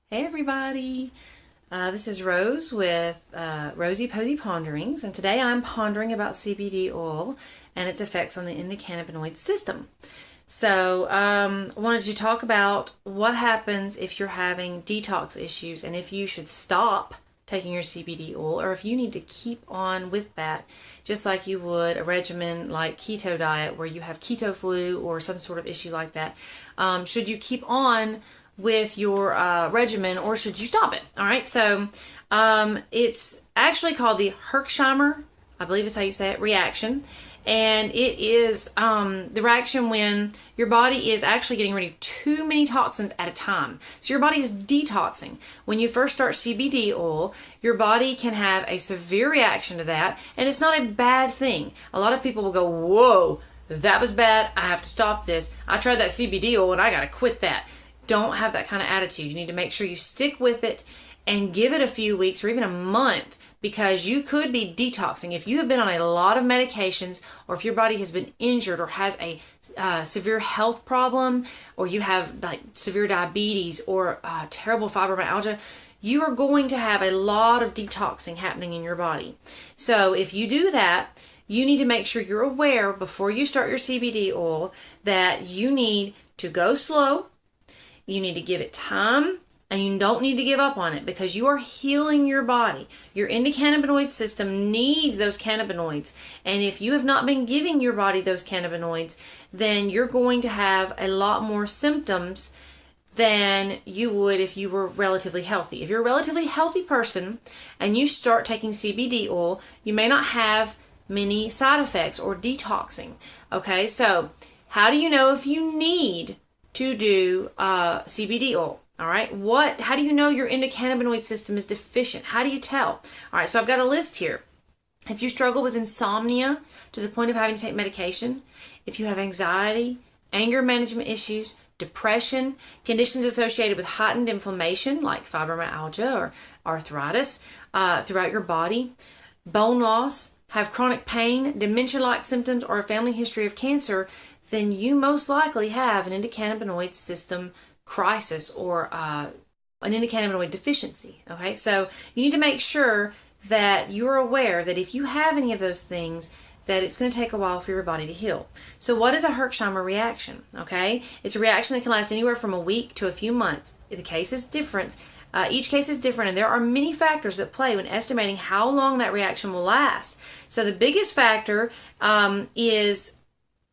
Hey everybody, this is Rose with Rosie, Posie, Ponderings, and today I'm pondering about CBD oil and its effects on the endocannabinoid system. So I wanted to talk about what happens if you're having detox issues and if you should stop taking your CBD oil or if you need to keep on with that just like you would a regimen like keto diet where you have keto flu or some sort of issue like that. Should you keep on with your regimen or should you stop it? All right, so it's actually called the Herxheimer, I believe is how you say it, reaction. And it is the reaction when your body is actually getting rid of too many toxins at a time. So your body is detoxing. When you first start CBD oil, your body can have a severe reaction to that, and it's not a bad thing. A lot of people will go, whoa, that was bad, I have to stop this. I tried that CBD oil and I got to quit that. Don't have that kind of attitude. You need to make sure you stick with it and give it a few weeks or even a month because you could be detoxing. If you have been on a lot of medications or if your body has been injured or has a severe health problem or you have like severe diabetes or terrible fibromyalgia, you are going to have a lot of detoxing happening in your body. So if you do that, you need to make sure you're aware before you start your CBD oil that you need to go slow. You need to give it time, and you don't need to give up on it because you are healing your body. Your endocannabinoid system needs those cannabinoids, and if you have not been giving your body those cannabinoids, then you're going to have a lot more symptoms than you would if you were relatively healthy. If you're a relatively healthy person and you start taking CBD oil, you may not have many side effects or detoxing. Okay, so how do you know if you need to do CBD oil? All right, how do you know your endocannabinoid system is deficient? How do you tell? All right, so I've got a list here. If you struggle with insomnia to the point of having to take medication, if you have anxiety, anger management issues, depression, conditions associated with heightened inflammation like fibromyalgia or arthritis throughout your body, bone loss, have chronic pain, dementia-like symptoms, or a family history of cancer, then you most likely have an endocannabinoid system crisis or an endocannabinoid deficiency. Okay, so you need to make sure that you're aware that if you have any of those things, that it's going to take a while for your body to heal. So what is a Herxheimer reaction? Okay, it's a reaction that can last anywhere from a week to a few months. The case is different. Each case is different, and there are many factors that play when estimating how long that reaction will last. So the biggest factor is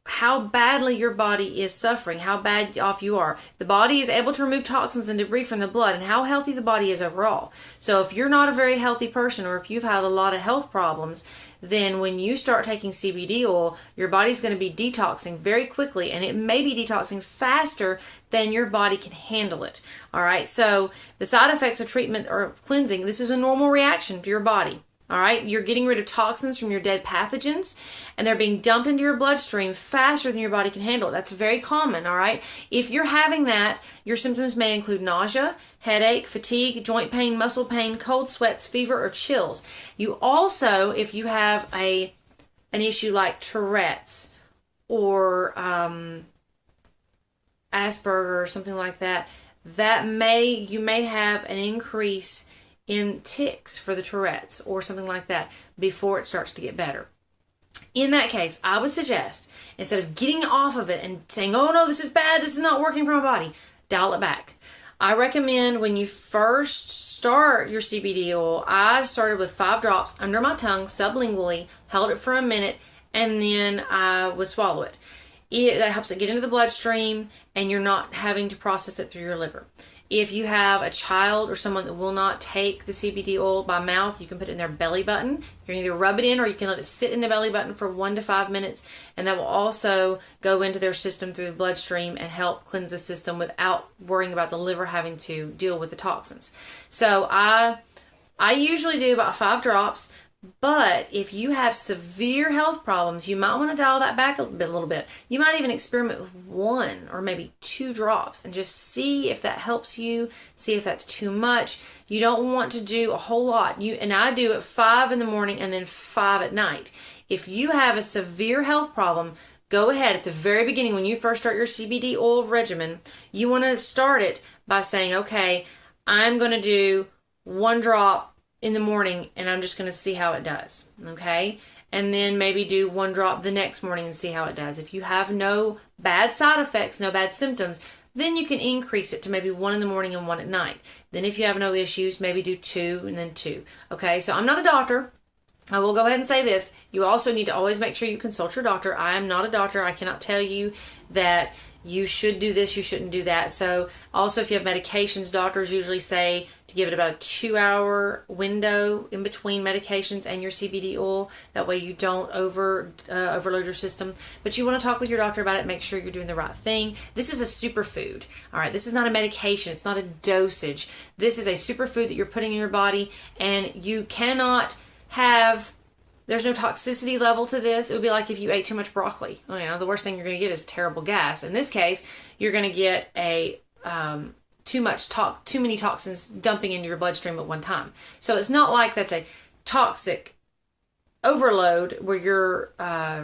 how badly your body is suffering, how bad off you are. The body is able to remove toxins and debris from the blood, and how healthy the body is overall. So if you're not a very healthy person, or if you've had a lot of health problems, then when you start taking CBD oil, your body's going to be detoxing very quickly, and it may be detoxing faster than your body can handle it. All right, so the side effects of treatment or cleansing, this is a normal reaction to your body. All right, you're getting rid of toxins from your dead pathogens, and they're being dumped into your bloodstream faster than your body can handle. That's very common, all right? If you're having that, your symptoms may include nausea, headache, fatigue, joint pain, muscle pain, cold sweats, fever, or chills. You also, if you have an issue like Tourette's or Asperger or something like that, you may have an increase in tics for the Tourette's or something like that before it starts to get better. In that case, I would suggest, instead of getting off of it and saying, oh no, this is bad, this is not working for my body, dial it back. I recommend when you first start your CBD oil, I started with 5 drops under my tongue, sublingually, held it for a minute, and then I would swallow it. That helps it get into the bloodstream, and you're not having to process it through your liver. If you have a child or someone that will not take the CBD oil by mouth, you can put it in their belly button. You can either rub it in or you can let it sit in the belly button for 1 to 5 minutes, and that will also go into their system through the bloodstream and help cleanse the system without worrying about the liver having to deal with the toxins. So I usually do about 5 drops, But if you have severe health problems, you might want to dial that back a little bit. You might even experiment with 1 or maybe 2 drops and just see if that helps you, see if that's too much. You don't want to do a whole lot. And I do it 5 in the morning and then 5 at night. If you have a severe health problem, go ahead at the very beginning when you first start your CBD oil regimen, you want to start it by saying, okay, I'm going to do 1 drop in the morning and I'm just going to see how it does. Okay. And then maybe do 1 drop the next morning and see how it does. If you have no bad side effects, no bad symptoms, then you can increase it to maybe 1 in the morning and 1 at night. Then if you have no issues, maybe do 2 and then 2. Okay. So I'm not a doctor. I will go ahead and say this. You also need to always make sure you consult your doctor. I am not a doctor. I cannot tell you that you should do this, you shouldn't do that. So also if you have medications, doctors usually say to give it about a 2-hour window in between medications and your CBD oil. That way you don't overload your system. But you want to talk with your doctor about it, make sure you're doing the right thing. This is a superfood. All right, this is not a medication. It's not a dosage. This is a superfood that you're putting in your body, and you cannot there's no toxicity level to this. It would be like if you ate too much broccoli. The worst thing you're going to get is terrible gas. In this case, you're going to get too many toxins dumping into your bloodstream at one time. So it's not like that's a toxic overload where you're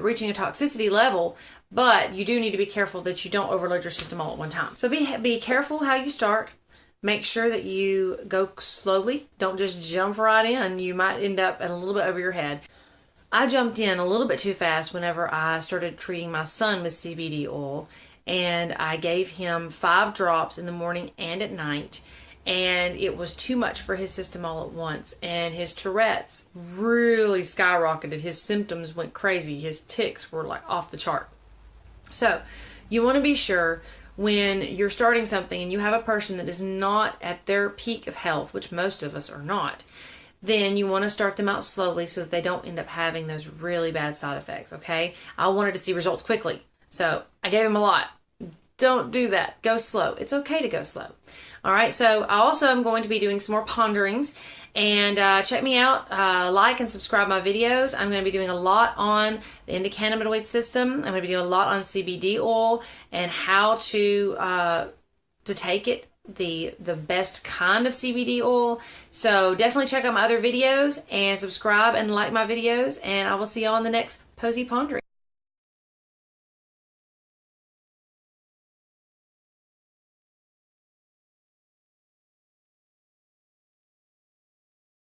reaching a toxicity level, but you do need to be careful that you don't overload your system all at one time. So be careful how you start. Make sure that you go slowly. Don't just jump right in. You might end up a little bit over your head. I jumped in a little bit too fast whenever I started treating my son with CBD oil, and I gave him 5 drops in the morning and at night, and it was too much for his system all at once, and his Tourette's really skyrocketed. His symptoms went crazy. His tics were like off the chart. So you want to be sure when you're starting something and you have a person that is not at their peak of health, which most of us are not, then you want to start them out slowly so that they don't end up having those really bad side effects, okay? I wanted to see results quickly, so I gave him a lot. Don't do that. Go slow. It's okay to go slow. All right, so I also am going to be doing some more ponderings, and check me out. Like and subscribe my videos. I'm going to be doing a lot on the endocannabinoid system. I'm going to be doing a lot on CBD oil and how to take it, the best kind of CBD oil. So definitely check out my other videos and subscribe and like my videos, and I will see you all in the next Posie Pondering.